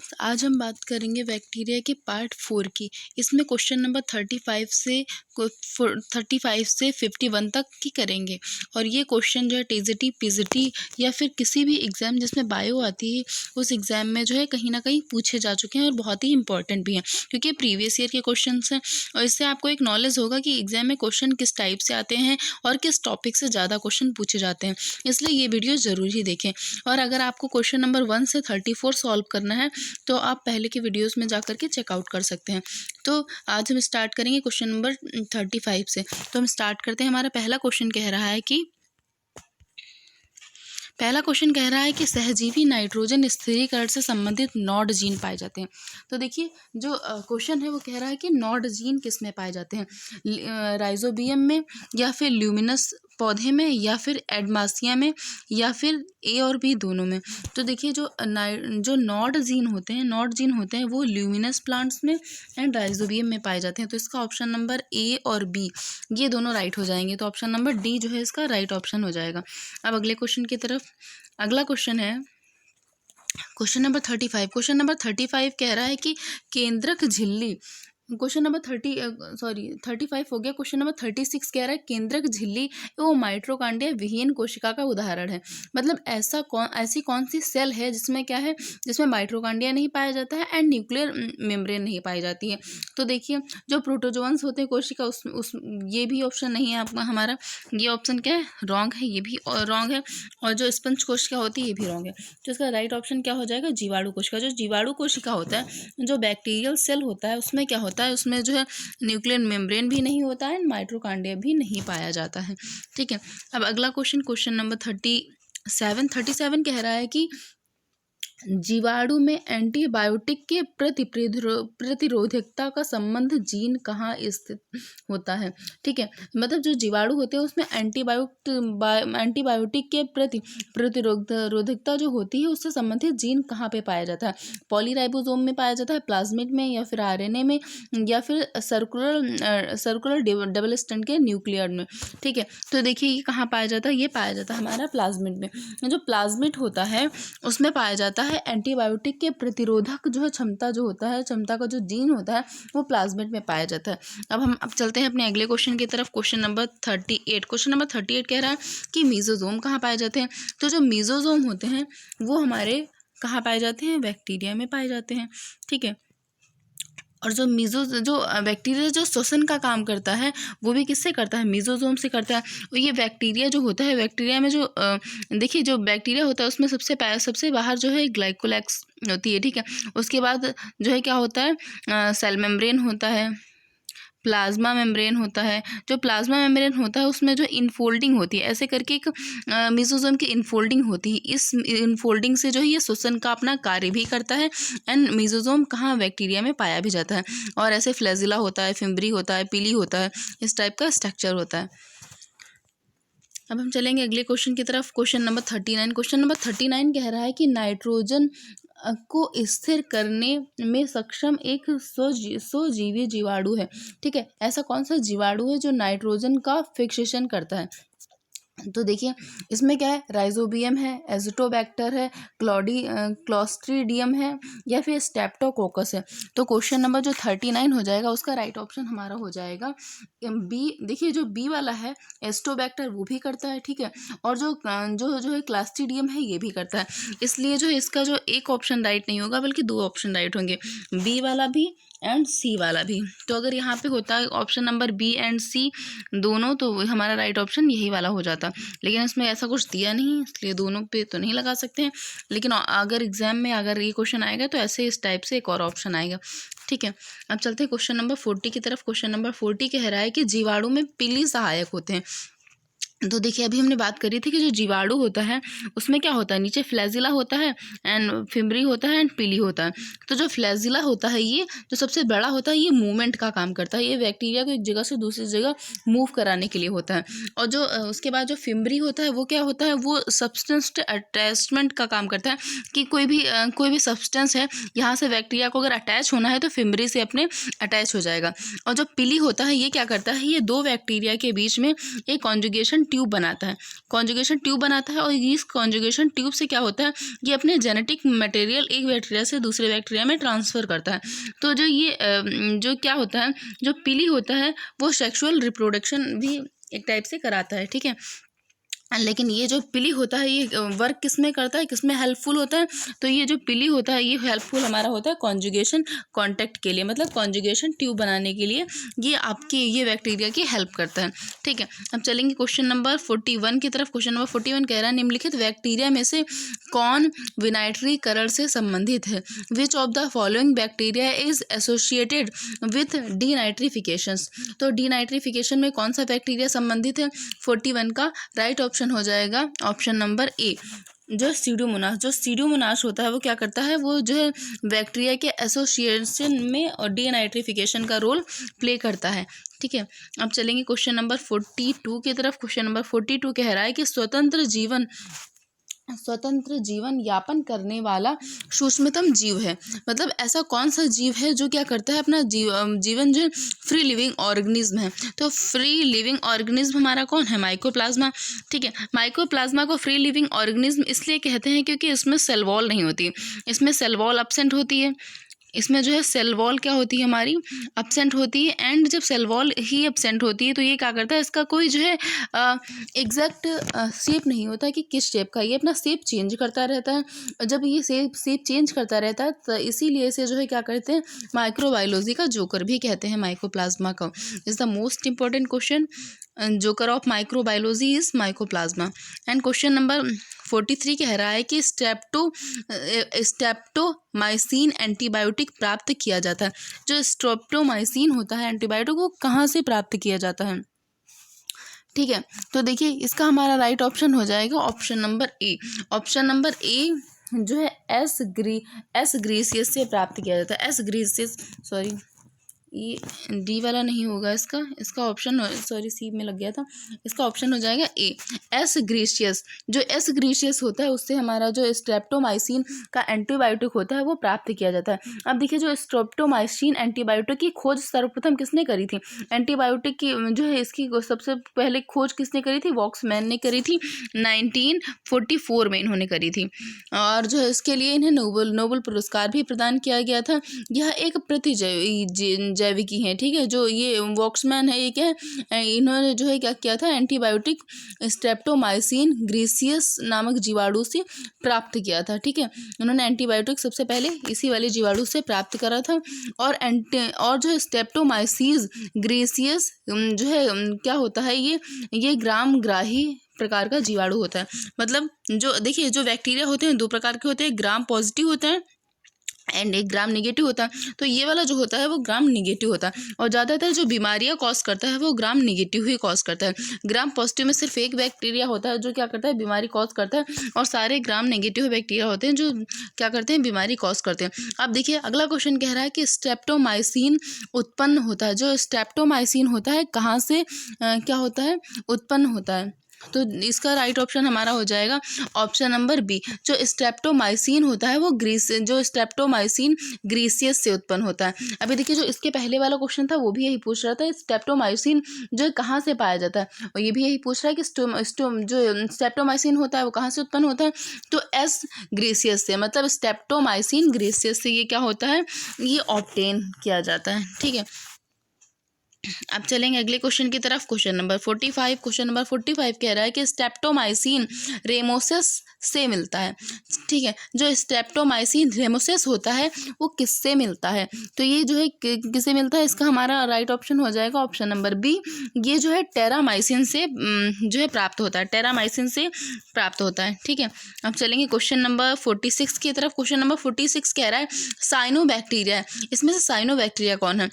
Students, आज हम बात करेंगे बैक्टीरिया के पार्ट 4 की। इसमें क्वेश्चन नंबर 35 से 51 तक की करेंगे। और ये क्वेश्चन जो है टीजीटी पीजीटी या फिर किसी भी एग्ज़ाम जिसमें बायो आती है उस एग्ज़ाम में जो है कहीं ना कहीं पूछे जा चुके हैं और बहुत ही इंपॉर्टेंट भी हैं, क्योंकि प्रीवियस ईयर के क्वेश्चन हैं। और इससे आपको एक नॉलेज होगा कि एग्ज़ाम में क्वेश्चन किस टाइप से आते हैं और किस टॉपिक से ज़्यादा क्वेश्चन पूछे जाते हैं। इसलिए ये वीडियो ज़रूर ही देखें। और अगर आपको क्वेश्चन नंबर 1 से 34 सॉल्व करना है तो आप पहले की वीडियोस में जा कर के चेकआउट कर सकते हैं। तो आज हम स्टार्ट करेंगे क्वेश्चन नंबर 35 से। तो हम स्टार्ट करते हैं। हमारा पहला क्वेश्चन कह रहा है कि सहजीवी नाइट्रोजन स्थिरीकरण से संबंधित नॉड जीन पाए जाते हैं। तो देखिए जो क्वेश्चन है वो कह रहा है कि नॉड जीन किस में पाए जाते हैं, राइजोबियम में या फिर ल्यूमिनस पौधे में या फिर एडमासिया में या फिर ए और बी दोनों में। तो देखिए जो नॉड जीन होते हैं वो ल्यूमिनस प्लांट्स में एंड राइजोबियम में पाए जाते हैं। तो इसका ऑप्शन नंबर ए और बी ये दोनों राइट हो जाएंगे। तो ऑप्शन नंबर डी जो है इसका राइट ऑप्शन हो जाएगा। अब अगले क्वेश्चन की तरफ। अगला क्वेश्चन है क्वेश्चन नंबर 35। क्वेश्चन नंबर 35 कह रहा है कि केंद्रक झिल्ली। क्वेश्चन नंबर 35 हो गया। क्वेश्चन नंबर 36 कह रहा है केंद्रक झिल्ली वो माइट्रोकांडिया विहीन कोशिका का उदाहरण है। मतलब ऐसी कौन सी सेल है जिसमें क्या है, जिसमें माइट्रोकांडिया नहीं पाया जाता है एंड न्यूक्लियर मेम्ब्रेन नहीं पाई जाती है। तो देखिए जो प्रोटोजोअन्स होते हैं कोशिका उस ये भी ऑप्शन नहीं है आपका हमारा। ये ऑप्शन क्या है, रॉन्ग है। ये भी रॉन्ग है। और जो स्पंज कोशिका होती है ये भी रॉन्ग है। तो इसका राइट ऑप्शन क्या हो जाएगा, जीवाणु कोशिका। जो जीवाणु कोशिका होता है, जो बैक्टीरियल सेल होता है, उसमें क्या होता है, उसमें जो है न्यूक्लियर मेम्ब्रेन भी नहीं होता है, माइट्रोकांडिया भी नहीं पाया जाता है। ठीक है। अब अगला क्वेश्चन नंबर 37 कह रहा है कि जीवाणु में एंटीबायोटिक के प्रति प्रतिरोधकता का संबंध जीन कहाँ स्थित होता है। ठीक है। मतलब जो जीवाणु होते हैं उसमें एंटीबायोटिक के प्रति प्रतिरोधकता जो होती है उससे संबंधित जीन कहाँ पे पाया जाता है। पॉलीराइबोसोम में पाया जाता है, प्लाज्मिड में या फिर आरएनए में या फिर सर्कुलर डबल स्टैंड के न्यूक्लियर में। ठीक है। तो देखिए ये कहाँ पाया जाता है, ये पाया जाता है हमारा प्लाज्मिड में। जो प्लाज्मिड होता है उसमें पाया जाता है एंटीबायोटिक के प्रतिरोधक जो है क्षमता का जो जीन होता है वो प्लाज्मिड में पाया जाता है। अब चलते हैं अपने अगले क्वेश्चन की तरफ। क्वेश्चन नंबर 38 कह रहा है कि मीजोजोम कहाँ पाए जाते हैं। तो जो मीजोजोम होते हैं वो हमारे कहाँ पाए जाते हैं, बैक्टीरिया में पाए जाते हैं। ठीक है। और जो बैक्टीरिया जो श्वसन का काम करता है वो भी किससे करता है, मीजोजोम से करता है। और ये बैक्टीरिया जो होता है, बैक्टीरिया में जो देखिए जो बैक्टीरिया होता है उसमें सबसे बाहर जो है ग्लाइकोलैक्स होती है। ठीक है। उसके बाद जो है क्या होता है, सेल मेम्ब्रेन होता है, प्लाज्मा मेम्ब्रेन होता है। जो प्लाज्मा मेम्ब्रेन होता है उसमें जो इनफोल्डिंग होती है, ऐसे करके एक मीजोजोम की इनफोल्डिंग होती है। इस इनफोल्डिंग से जो है ये श्वसन का अपना कार्य भी करता है एंड मीजोजोम कहाँ, बैक्टीरिया में पाया भी जाता है। और ऐसे फ्लैजिला होता है, फिम्बरी होता है, पीली होता है, इस टाइप का स्ट्रक्चर होता है। अब हम चलेंगे अगले क्वेश्चन की तरफ। क्वेश्चन नंबर 39 कह रहा है कि नाइट्रोजन को स्थिर करने में सक्षम एक स्वजीवी जीवाणु है। ठीक है। ऐसा कौन सा जीवाणु है जो नाइट्रोजन का फिक्सेशन करता है। तो देखिए इसमें क्या है, राइजोबियम है, एजिटोबैक्टर है, क्लॉस्ट्रीडियम है या फिर स्टेप्टोकोकस है। तो क्वेश्चन नंबर जो 39 हो जाएगा उसका राइट ऑप्शन हमारा हो जाएगा बी। देखिए जो बी वाला है एस्टोबैक्टर वो भी करता है। ठीक है। और जो है क्लॉस्ट्रीडियम है ये भी करता है। इसलिए जो इसका जो एक ऑप्शन राइट नहीं होगा बल्कि 2 ऑप्शन राइट होंगे, बी वाला भी एंड सी वाला भी। तो अगर यहाँ पे होता है ऑप्शन नंबर बी एंड सी दोनों तो हमारा राइट ऑप्शन यही वाला हो जाता। लेकिन इसमें ऐसा कुछ दिया नहीं इसलिए दोनों पे तो नहीं लगा सकते हैं। लेकिन अगर एग्जाम में अगर ये क्वेश्चन आएगा तो ऐसे इस टाइप से एक और ऑप्शन आएगा। ठीक है। अब चलते हैं क्वेश्चन नंबर 40 की तरफ। क्वेश्चन नंबर 40 कह रहा है कि जीवाणु में पीली सहायक होते हैं। तो देखिए अभी हमने बात करी थी कि जो जीवाणु होता है उसमें क्या होता है, नीचे फ्लैजिला होता है एंड फिम्बरी होता है एंड पीली होता है। तो जो फ्लैजिला होता है ये जो सबसे बड़ा होता है ये मूवमेंट का काम करता है, ये बैक्टीरिया को एक जगह से दूसरी जगह मूव कराने के लिए होता है। और जो उसके बाद जो फिम्बरी होता है वो क्या होता है, वो सब्सटेंस अटैचमेंट का काम करता है कि कोई भी सब्सटेंस है यहाँ से बैक्टीरिया को अगर अटैच होना है तो फिम्बरी से अपने अटैच हो जाएगा। और जो पीली होता है ये क्या करता है, ये 2 बैक्टीरिया के बीच में एक कॉन्जुगेशन ट्यूब बनाता है, कॉन्जुगेशन ट्यूब बनाता है। और इस कॉन्जुगेशन ट्यूब से क्या होता है, ये अपने जेनेटिक मटेरियल एक बैक्टीरिया से दूसरे बैक्टीरिया में ट्रांसफ़र करता है। तो जो ये जो क्या होता है, जो पीली होता है वो सेक्सुअल रिप्रोडक्शन भी एक टाइप से कराता है, ठीक है। लेकिन ये जो पीली होता है ये वर्क किस में करता है, किस में हेल्पफुल होता है, तो ये जो पीली होता है ये हेल्पफुल हमारा होता है कॉन्जुगेशन कॉन्टैक्ट के लिए, मतलब कॉन्जुगेशन ट्यूब बनाने के लिए ये आपकी ये बैक्टीरिया की हेल्प करता है, ठीक है। अब चलेंगे क्वेश्चन नंबर 41 की तरफ। क्वेश्चन नंबर 41 कह रहा है निम्नलिखित बैक्टीरिया में से कौन विनाइट्रीकरण से संबंधित है, which of the following bacteria is associated with denitrifications. तो डीनाइट्रिफिकेशन में कौन सा बैक्टीरिया संबंधित है, 41 का राइट ऑप्शन हो जाएगा ऑप्शन नंबर ए, जो सीडोमोनास। जो सीडोमोनास होता है वो क्या करता है, वो जो है बैक्टीरिया के एसोसिएशन में और डीनाइट्रिफिकेशन का रोल प्ले करता है, ठीक है। अब चलेंगे क्वेश्चन नंबर 42 की तरफ। क्वेश्चन नंबर 42 कह रहा है कि स्वतंत्र जीवन यापन करने वाला सूक्ष्मतम जीव है, मतलब ऐसा कौन सा जीव है जो क्या करता है, अपना जीवन जो फ्री लिविंग ऑर्गेनिज्म है। तो फ्री लिविंग ऑर्गेनिज्म हमारा कौन है, माइकोप्लाज्मा, ठीक है। माइकोप्लाज्मा को फ्री लिविंग ऑर्गेनिज्म इसलिए कहते हैं क्योंकि इसमें सेल वॉल नहीं होती, इसमें सेल वॉल एब्सेंट होती है, इसमें जो है सेल वॉल क्या होती है हमारी, एब्सेंट होती है। एंड जब सेल वॉल ही एब्सेंट होती है तो ये क्या करता है, इसका कोई जो है एग्जैक्ट शेप नहीं होता कि किस शेप का, ये अपना शेप चेंज करता रहता है। और जब ये शेप चेंज करता रहता है तो इसीलिए इसे जो है क्या कहते हैं, माइक्रोबायोलॉजी का जोकर भी कहते हैं माइकोप्लाज्मा का। Is the most important question, joker of microbiology is mycoplasma. And question number 43 कह रहा है कि स्ट्रेप्टोमाइसिन एंटीबायोटिक प्राप्त किया जाता है। जो स्ट्रेप्टोमाइसिन होता है एंटीबायोटिक वो कहाँ से प्राप्त किया जाता है, ठीक है। तो देखिए इसका हमारा राइट ऑप्शन हो जाएगा option number A. Option number A जो है एस ग्रीसियस से प्राप्त किया जाता है। एस ग्रीसियस, सॉरी ये डी वाला नहीं होगा, इसका ऑप्शन सॉरी सी में लग गया था, इसका ऑप्शन हो जाएगा ए, एस ग्रीसियस। जो एस ग्रीसियस होता है उससे हमारा जो स्ट्रेप्टोमाइसिन का एंटीबायोटिक होता है वो प्राप्त किया जाता है। अब देखिए जो स्ट्रेप्टोमाइसिन एंटीबायोटिक की खोज सर्वप्रथम किसने करी थी, एंटीबायोटिक की जो है इसकी सबसे पहले खोज किसने करी थी, वॉक्समैन ने करी थी, 1944 में इन्होंने करी थी। और जो है इसके लिए इन्हें नोबेल पुरस्कार भी प्रदान किया गया था। यह एक जैविकी हैं, ठीक है। जो ये वॉक्समैन है ये क्या है, इन्होंने जो है क्या किया था, एंटीबायोटिक स्ट्रेप्टोमाइसिन ग्रीसियस नामक जीवाणु से प्राप्त किया था, ठीक है। उन्होंने एंटीबायोटिक सबसे पहले इसी वाले जीवाणु से प्राप्त करा था। और जो है स्ट्रेप्टोमाइसिस ग्रीसियस जो है क्या होता है, ये ग्रामग्राही प्रकार का जीवाणु होता है। मतलब जो देखिए जो बैक्टीरिया होते हैं दो प्रकार के होते हैं, ग्राम पॉजिटिव होता है एंड एक ग्राम नेगेटिव होता है। तो ये वाला जो होता है वो ग्राम नेगेटिव होता है, और ज़्यादातर जो बीमारियां कॉज करता है वो ग्राम नेगेटिव ही कॉज करता है। ग्राम पॉजिटिव में सिर्फ एक बैक्टीरिया होता है जो क्या करता है, बीमारी कॉज करता है, और सारे ग्राम नेगेटिव बैक्टीरिया होते हैं जो क्या करते हैं, बीमारी कॉज करते हैं। अब देखिए अगला क्वेश्चन कह रहा है कि स्ट्रेप्टोमाइसिन उत्पन्न होता है। जो स्ट्रेप्टोमाइसिन होता है कहाँ से क्या होता है, उत्पन्न होता है। तो इसका राइट ऑप्शन हमारा हो जाएगा ऑप्शन नंबर बी। जो स्ट्रेप्टोमाइसिन होता है वो स्ट्रेप्टोमाइसिन ग्रीसियस से उत्पन्न होता है। अभी देखिए जो इसके पहले वाला क्वेश्चन था वो भी यही पूछ रहा था, स्ट्रेप्टोमाइसिन जो कहाँ से पाया जाता है, और ये भी यही पूछ रहा है कि जो स्ट्रेप्टोमाइसिन होता है वो कहाँ से उत्पन्न होता है, तो एस ग्रीसियस से, मतलब स्ट्रेप्टोमाइसिन ग्रीसियस से ये क्या होता है, ये ऑब्टेन किया जाता है, ठीक है। अब चलेंगे अगले क्वेश्चन की तरफ। Question number 45। क्वेश्चन नंबर 45 कह रहा है कि स्ट्रेप्टोमाइसिन रेमोसिस से मिलता है, ठीक है। जो स्ट्रेप्टोमाइसिन रेमोसिस होता है वो किससे मिलता है, तो ये जो है किससे मिलता है, इसका हमारा राइट ऑप्शन हो जाएगा ऑप्शन नंबर बी। ये जो है टेरामाइसिन से जो है प्राप्त होता है, टेरामाइसिन से प्राप्त होता है, ठीक है। अब चलेंगे क्वेश्चन नंबर 46 की तरफ। क्वेश्चन नंबर 46 कह रहा है साइनोबैक्टीरिया है, इसमें से साइनोबैक्टीरिया कौन है,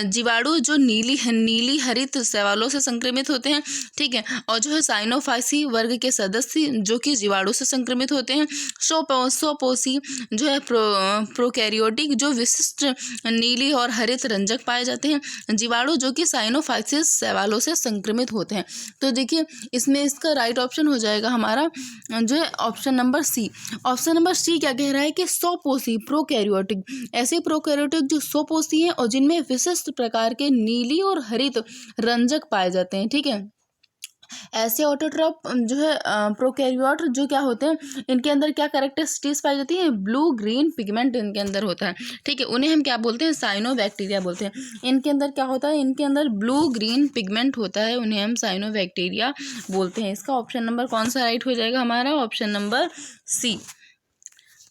जीवाणु जो नीली हरित शैवालों से संक्रमित होते हैं, ठीक है। और जो है साइनोफाइसी वर्ग के सदस्य जो कि जीवाणु से संक्रमित होते हैं। सोपोसी जो है प्रोकैरियोटिक जो विशिष्ट नीली और हरित रंजक पाए जाते हैं जीवाणु जो कि साइनोफाइसिस शैवालों से संक्रमित होते हैं। तो देखिए इसमें इसका राइट ऑप्शन हो जाएगा हमारा जो है option number C. Option number C क्या कह रहा है कि सोपोसी प्रोकैरियोटिक, ऐसे प्रोकैरियोटिक जो सोपोसी हैं और जिनमें विशिष्ट प्रकार के नीली और हरित रंजक पाए जाते हैं, ठीक है। ऐसे ऑटोट्रॉफ जो है प्रोकैरियोट जो क्या होते हैं, इनके अंदर क्या कैरेक्टरिस्टिक्स पाई जाती है, ब्लू ग्रीन पिगमेंट इनके अंदर होता है। ठीक है, उन्हें हम क्या बोलते हैं, साइनोबैक्टीरिया बोलते हैं। इनके अंदर क्या होता है, इनके अंदर ब्लू ग्रीन पिगमेंट होता है, उन्हें हम साइनोबैक्टीरिया बोलते हैं। इसका ऑप्शन नंबर कौन सा राइट हो जाएगा हमारा, ऑप्शन नंबर सी।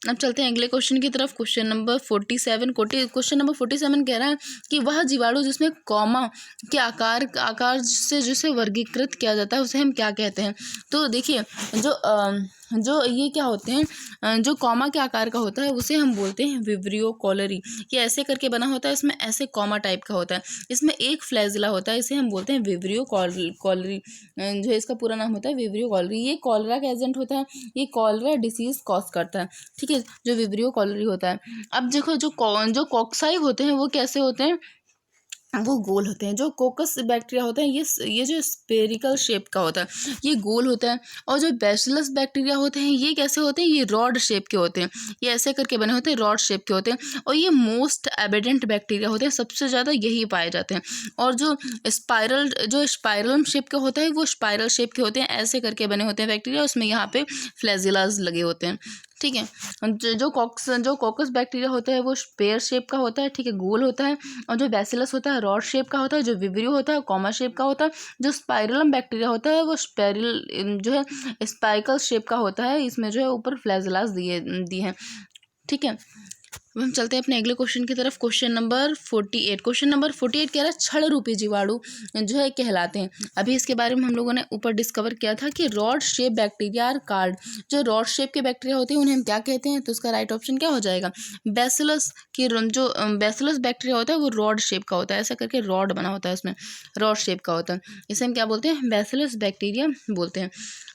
अब चलते हैं अगले क्वेश्चन की तरफ। क्वेश्चन नंबर 47 कह रहा है कि वह जीवाणु जिसमें कॉमा के आकार से जिसे वर्गीकृत किया जाता है उसे हम क्या कहते हैं। तो देखिए जो ये क्या होते हैं, जो कॉमा के आकार का होता है उसे हम बोलते हैं विब्रियो कॉलरी। ये ऐसे करके बना होता है, इसमें ऐसे कॉमा टाइप का होता है, इसमें एक फ्लैजिला होता है, इसे हम बोलते हैं विब्रियो कॉलरी। जो इसका पूरा नाम होता है विब्रियो कॉलरी। ये कॉलरा का एजेंट होता है, ये कॉलरा डिसीज कॉज करता है। ठीक है, जो विब्रियो कॉलरी होता है। अब देखो जो कॉक्साई होते हैं वो कैसे होते हैं, वो गोल होते हैं। जो कोकस बैक्टीरिया होता है ये जो स्पेरिकल शेप का होता है ये गोल होता है। और जो बैसिलस बैक्टीरिया होते हैं ये कैसे होते हैं, ये रॉड शेप के होते हैं, ये ऐसे करके बने होते हैं, रॉड शेप के होते हैं। और ये मोस्ट एबिडेंट बैक्टीरिया होते हैं, सबसे ज़्यादा यही पाए जाते हैं। और जो स्पाइरल शेप का होता है वो स्पाइरल शेप के होते हैं, ऐसे करके बने होते हैं बैक्टीरिया, उसमें यहाँ पे फ्लैजिलाज लगे होते हैं। ठीक है, जो कॉकस बैक्टीरिया होता है वो स्पेयर शेप का होता है। ठीक है, गोल होता है। और जो बैसिलस होता है रॉड शेप का होता है, जो विब्रियो होता है कॉमा शेप का होता है, जो स्पाइरलम बैक्टीरिया होता है वो जो है स्पाइकल शेप का होता है, इसमें जो है ऊपर फ्लैजिलास दिए हैं। ठीक है, अब हम चलते हैं अपने अगले क्वेश्चन की तरफ। क्वेश्चन नंबर 48 कह रहा है क्षण रूपी जीवाणु जो है कहलाते हैं। अभी इसके बारे में हम लोगों ने ऊपर डिस्कवर किया था कि रॉड शेप बैक्टीरिया और कार्ड, जो रॉड शेप के बैक्टीरिया होते हैं उन्हें हम क्या कहते हैं, तो उसका राइट ऑप्शन क्या हो जाएगा, बैसिलस। की जो बैसिलस बैक्टीरिया होता है वो रॉड शेप का होता है, ऐसा करके रॉड बना होता है, उसमें रॉड शेप का होता है, इसे हम क्या बोलते हैं, बैसिलस बैक्टीरिया बोलते हैं।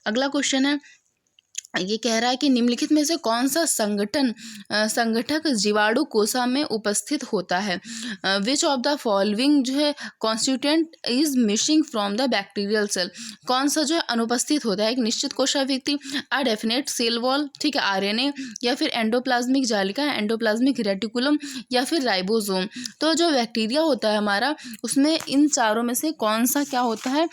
अगला क्वेश्चन है, ये कह रहा है कि निम्नलिखित में से कौन सा संगठक जीवाणु कोशा में उपस्थित होता है। विच ऑफ द फॉलोइंग जो है constituent is missing from the bacterial cell. कौन सा जो है अनुपस्थित होता है एक निश्चित कोशाभित्ति, अ डेफिनेट सेल वॉल, ठीक है, आरएनए, या फिर एंडोप्लाज्मिक जालिका, एंडोप्लाज्मिक रेटिकुलम, या फिर राइबोसोम। तो जो बैक्टीरिया होता है हमारा उसमें इन चारों में से कौन सा क्या होता है,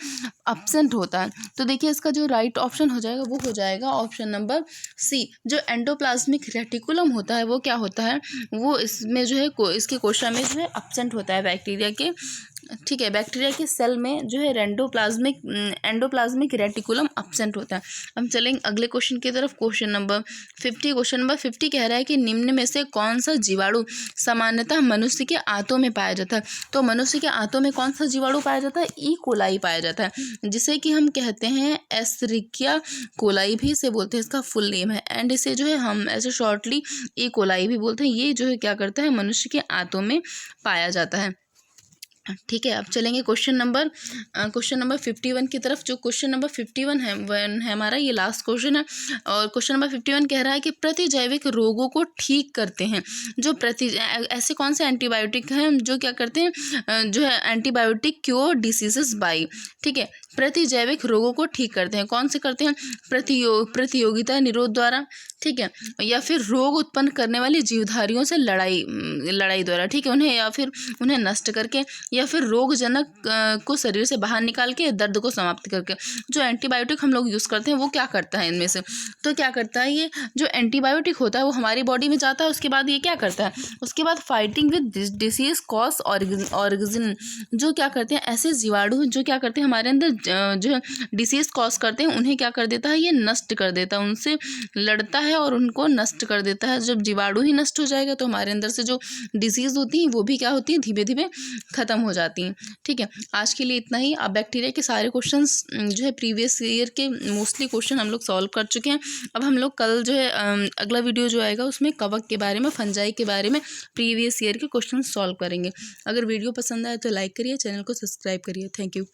एब्सेंट होता है। तो देखिए इसका जो राइट ऑप्शन हो जाएगा वो हो जाएगा ऑप्शन नंबर सी। जो एंडोप्लाज्मिक रेटिकुलम होता है वो क्या होता है, वो इसमें जो है इसके कोशा में जो है एब्सेंट होता है बैक्टीरिया के। ठीक है, बैक्टीरिया के सेल में जो है एंडोप्लाज्मिक रेटिकुलम एब्सेंट होता है। हम चलेंगे अगले क्वेश्चन की तरफ। क्वेश्चन नंबर 50 कह रहा है कि निम्न में से कौन सा जीवाणु सामान्यतः मनुष्य के आंतों में पाया जाता है। तो मनुष्य के आंतों में कौन सा जीवाणु पाया जाता है, ई कोलाई पाया जाता है, जिसे कि हम कहते हैं एस्चेरिचिया कोलाई भी इसे बोलते हैं, इसका फुल नेम है। एंड इसे जो है हम ऐसे शॉर्टली ई कोलाई भी बोलते हैं। ये जो है क्या करता है, मनुष्य के आंतों में पाया जाता है। ठीक है, अब चलेंगे क्वेश्चन नंबर 51 की तरफ। जो क्वेश्चन नंबर 51 है हमारा, ये लास्ट क्वेश्चन है। और क्वेश्चन नंबर 51 कह रहा है कि प्रतिजैविक रोगों को ठीक करते हैं। जो ऐसे कौन से एंटीबायोटिक हैं जो क्या करते हैं, जो है एंटीबायोटिक क्योर डिसीजेस बाय। ठीक है, प्रतिजैविक रोगों को ठीक करते हैं, कौन से करते हैं, प्रतियोगिता निरोध द्वारा, ठीक है, या फिर रोग उत्पन्न करने वाली जीवधारियों से लड़ाई द्वारा, ठीक है, उन्हें या फिर उन्हें नष्ट करके, या फिर रोगजनक को शरीर से बाहर निकाल के दर्द को समाप्त करके। जो एंटीबायोटिक हम लोग यूज़ करते हैं वो क्या करता है इनमें से, तो क्या करता है, ये जो एंटीबायोटिक होता है वो हमारी बॉडी में जाता है, उसके बाद ये क्या करता है, उसके बाद fighting with disease cause organism, जो क्या करते हैं, ऐसे जीवाणु जो क्या करते हैं हमारे अंदर जो डिसीज कॉज करते हैं उन्हें क्या कर देता है, ये नष्ट कर देता है, उनसे लड़ता है और उनको नष्ट कर देता है। जब जीवाणु ही नष्ट हो जाएगा तो हमारे अंदर से जो डिसीज़ होती हैं वो भी क्या होती हैं, धीरे धीरे ख़त्म हो जाती हैं। ठीक है, आज के लिए इतना ही। अब बैक्टीरिया के सारे क्वेश्चंस जो है प्रीवियस ईयर के मोस्टली क्वेश्चन हम लोग सॉल्व कर चुके हैं। अब हम लोग कल जो है अगला वीडियो जो आएगा उसमें कवक के बारे में, फंजाई के बारे में प्रीवियस ईयर के क्वेश्चन सॉल्व करेंगे। अगर वीडियो पसंद आए तो लाइक करिए, चैनल को सब्सक्राइब करिए। Thank you.